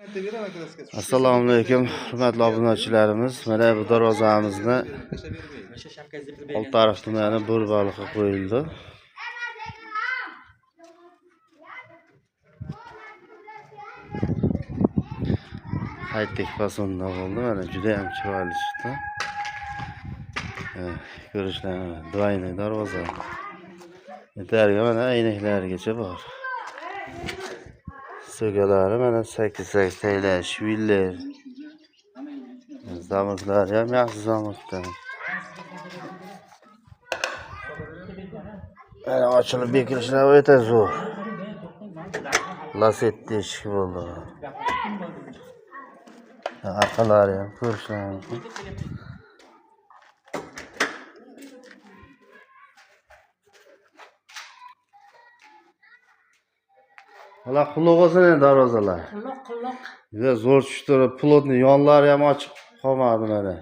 Assalomu alaykum, hurmatli obunachilarimiz. Mana bu darvozamizni Oltiariq tumani Bo'ribaliqqa qo'yildi. Haytek fasonda bo'ldi. Mana juda ham chiroyli chiqdi. Ko'rishlarini, doyni darvoza. Yetarga mana aynaklarigacha bor. So'galari mana 8 taylar, shvillar. Zamoqlar ham yaxshi zamoqdan. Mana ochilib bekilishlari o'ta zo'r. Lasetti eshik bo'ldi. Arqalari ham ko'rishlari mumkin. Mana quloq olsin darvozalar. Quloq. Juda zo'r tushdi. Plotni yonlari ham ochiq qolmadi mana.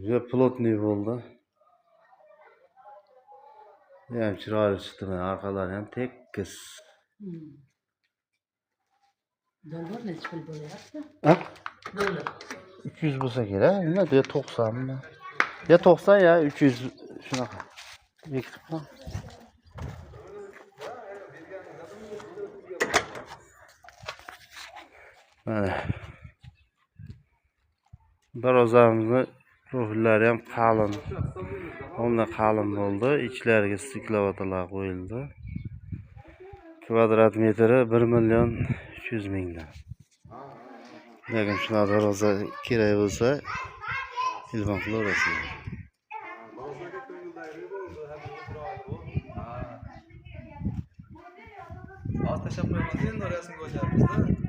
Juda plotni bo'ldi. Ham chiroyli chiqdi. Mana orqalari ham tekis. Dollar necha pul bo'lyapti? Ha? Dollar. 300 bo'lsa kerak. Nima de 90 mi? Ya 90 ya 300 shunaqa. Bekitibmi? Mana. Darvozamizni profillari ham qalin. Onda qalin bo'ldi. Ichlariga stiklavotalar qo'yildi. Kvadrat metri 1.300.000 dan. Lekin shunaqa darvoza kerak bo'lsa, telefon qilaverasizlar. Tashlab qo'yamiz endi rasmga olyapmiz-da.